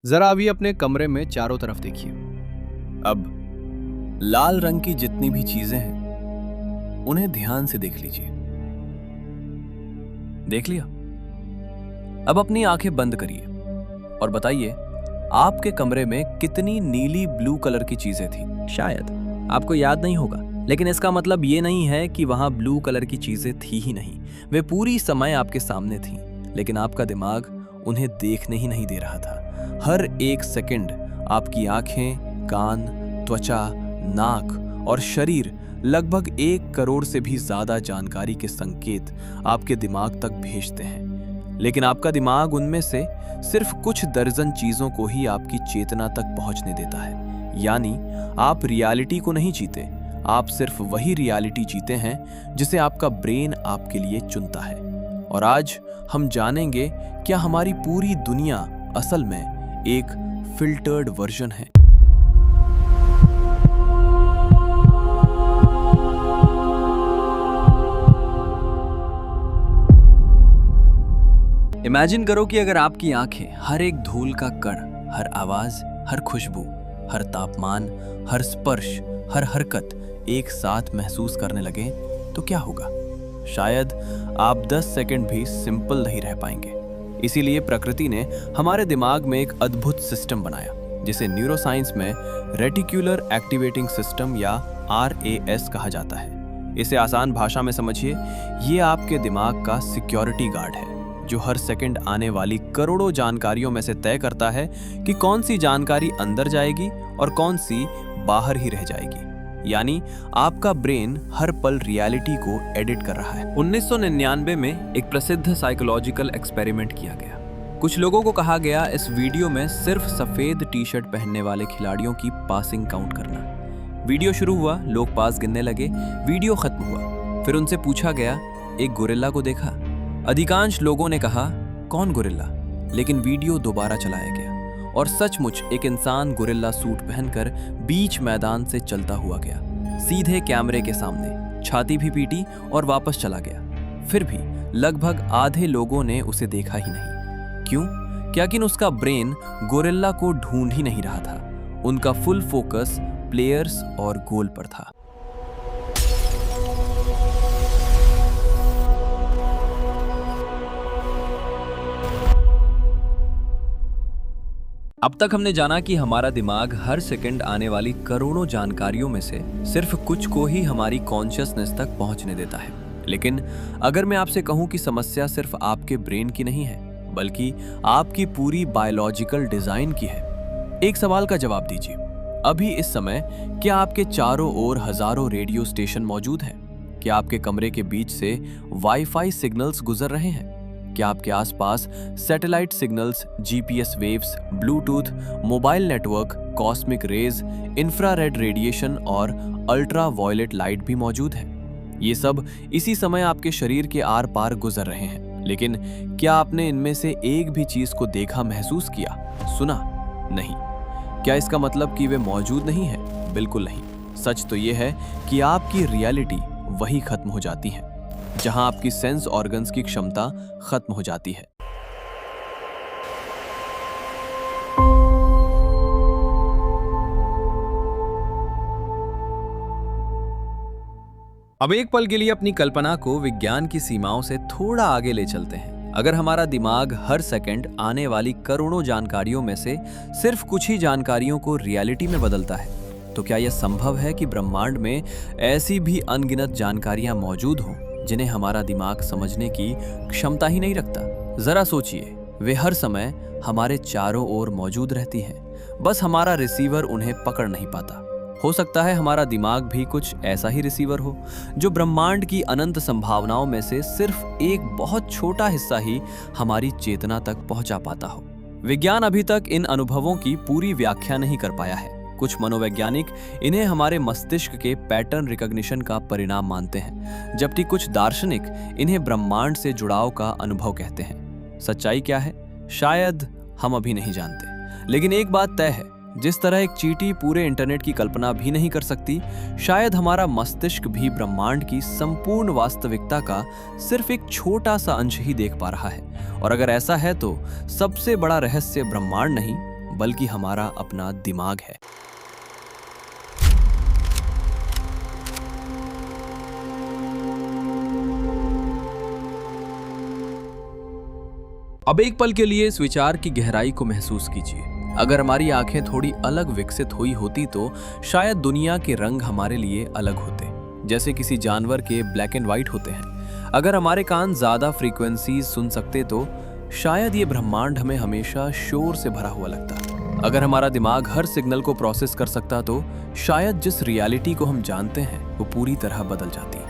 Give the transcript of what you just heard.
जरा अभी अपने कमरे में चारों तरफ देखिए। अब लाल रंग की जितनी भी चीजें हैं उन्हें ध्यान से देख लीजिए। देख लिया? अब अपनी आंखें बंद करिए और बताइए आपके कमरे में कितनी नीली ब्लू कलर की चीजें थी। शायद आपको याद नहीं होगा, लेकिन इसका मतलब ये नहीं है कि वहां ब्लू कलर की चीजें थी ही नहीं। वे पूरी समय आपके सामने थीं, लेकिन आपका दिमाग उन्हें देखने ही नहीं दे रहा था। हर एक सेकंड आपकी आंखें, कान, त्वचा, नाक और शरीर लगभग 1 करोड़ से भी ज्यादा जानकारी के संकेत आपके दिमाग तक भेजते हैं, लेकिन आपका दिमाग उनमें से सिर्फ कुछ दर्जन चीजों को ही आपकी चेतना तक पहुंचने देता है। यानी आप रियलिटी को नहीं जीते, आप सिर्फ वही रियलिटी जीते हैं जिसे आपका ब्रेन आपके लिए चुनता है। और आज हम जानेंगे क्या हमारी पूरी दुनिया असल में एक फिल्टर्ड वर्जन है। इमेजिन करो कि अगर आपकी आंखें हर एक धूल का कण, हर आवाज, हर खुशबू, हर तापमान, हर स्पर्श, हर हरकत एक साथ महसूस करने लगे तो क्या होगा? शायद आप 10 सेकंड भी सिंपल नहीं रह पाएंगे। इसीलिए प्रकृति ने हमारे दिमाग में एक अद्भुत सिस्टम बनाया जिसे न्यूरोसाइंस में रेटिक्युलर एक्टिवेटिंग सिस्टम या RAS कहा जाता है। इसे आसान भाषा में समझिए, ये आपके दिमाग का सिक्योरिटी गार्ड है जो हर सेकंड आने वाली करोड़ों जानकारियों में से तय करता है कि कौन सी जानकारी अंदर जाएगी और कौन सी बाहर ही रह जाएगी। यानी आपका ब्रेन हर पल रियलिटी को एडिट कर रहा है। 1999 में एक प्रसिद्ध साइकोलॉजिकल एक्सपेरिमेंट किया गया। कुछ लोगों को कहा गया इस वीडियो में सिर्फ सफेद टी-शर्ट पहनने वाले खिलाड़ियों की पासिंग काउंट करना। वीडियो शुरू हुआ, लोग पास गिनने लगे, वीडियो खत्म हुआ। फिर उनसे पूछा गया, एक गोरिल्ला को देखा? अधिकांश लोगों ने कहा, कौन गोरिल्ला? लेकिन वीडियो दोबारा चलाया गया और सचमुच एक इंसान गोरिल्ला सूट पहनकर बीच मैदान से चलता हुआ गया, सीधे कैमरे के सामने, छाती भी पीटी और वापस चला गया। फिर भी लगभग आधे लोगों ने उसे देखा ही नहीं। क्यों? क्योंकि उसका ब्रेन गोरिल्ला को ढूंढ ही नहीं रहा था। उनका फुल फोकस प्लेयर्स और गोल पर था। अब तक हमने जाना कि हमारा दिमाग हर सेकंड आने वाली करोड़ों जानकारियों में से सिर्फ कुछ को ही हमारी कॉन्शियसनेस तक पहुंचने देता है। लेकिन अगर मैं आपसे कहूं कि समस्या सिर्फ आपके ब्रेन की नहीं है, बल्कि आपकी पूरी बायोलॉजिकल डिजाइन की है, एक सवाल का जवाब दीजिए। अभी इस समय क्या आपके चारों ओर हजारों रेडियो स्टेशन मौजूद हैं? क्या आपके कमरे के बीच से वाईफाई सिग्नल्स गुजर रहे हैं? क्या आपके आसपास satellite signals, GPS waves, Bluetooth, mobile network, cosmic rays, infrared radiation और अल्ट्रा वायलेट लाइट भी मौजूद है? ये सब इसी समय आपके शरीर के आर पार गुजर रहे हैं। लेकिन क्या आपने इनमें से एक भी चीज को देखा, महसूस किया, सुना? नहीं। क्या इसका मतलब कि वे मौजूद नहीं है? बिल्कुल नहीं। सच तो ये है कि आपकी रियलिटी वही खत्म हो जाती है जहां आपकी सेंस ऑर्गन्स की क्षमता खत्म हो जाती है। अब एक पल के लिए अपनी कल्पना को विज्ञान की सीमाओं से थोड़ा आगे ले चलते हैं। अगर हमारा दिमाग हर सेकंड आने वाली करोड़ों जानकारियों में से सिर्फ कुछ ही जानकारियों को रियलिटी में बदलता है, तो क्या यह संभव है कि ब्रह्मांड में ऐसी भी अनगिनत जानकारियां मौजूद हों जिन्हें हमारा दिमाग समझने की क्षमता ही नहीं रखता? जरा सोचिए, वे हर समय हमारे चारों ओर मौजूद रहती हैं, बस हमारा रिसीवर उन्हें पकड़ नहीं पाता। हो सकता है हमारा दिमाग भी कुछ ऐसा ही रिसीवर हो जो ब्रह्मांड की अनंत संभावनाओं में से सिर्फ एक बहुत छोटा हिस्सा ही हमारी चेतना तक पहुंचा पाता हो। विज्ञान अभी तक इन अनुभवों की पूरी व्याख्या नहीं कर पाया है। कुछ मनोवैज्ञानिक इन्हें हमारे मस्तिष्क के पैटर्न रिकॉग्निशन का परिणाम मानते हैं, जबकि कुछ दार्शनिक इन्हें ब्रह्मांड से जुड़ाव का अनुभव कहते हैं। सच्चाई क्या है, शायद हम अभी नहीं जानते, लेकिन एक बात तय है, जिस तरह एक चींटी पूरे इंटरनेट की कल्पना भी नहीं कर सकती, शायद हमारा मस्तिष्क भी ब्रह्मांड की संपूर्ण वास्तविकता का सिर्फ एक छोटा सा अंश ही देख पा रहा है। और अगर ऐसा है तो सबसे बड़ा रहस्य ब्रह्मांड नहीं बल्कि हमारा अपना दिमाग है। अब एक पल के लिए इस विचार की गहराई को महसूस कीजिए। अगर हमारी आंखें थोड़ी अलग विकसित हुई होती तो शायद दुनिया के रंग हमारे लिए अलग होते, जैसे किसी जानवर के ब्लैक एंड व्हाइट होते हैं। अगर हमारे कान ज्यादा फ्रीक्वेंसीज सुन सकते तो शायद ये ब्रह्मांड हमें हमेशा शोर से भरा हुआ लगता। अगर हमारा दिमाग हर सिग्नल को प्रोसेस कर सकता तो शायद जिस रियलिटी को हम जानते हैं वो पूरी तरह बदल जाती।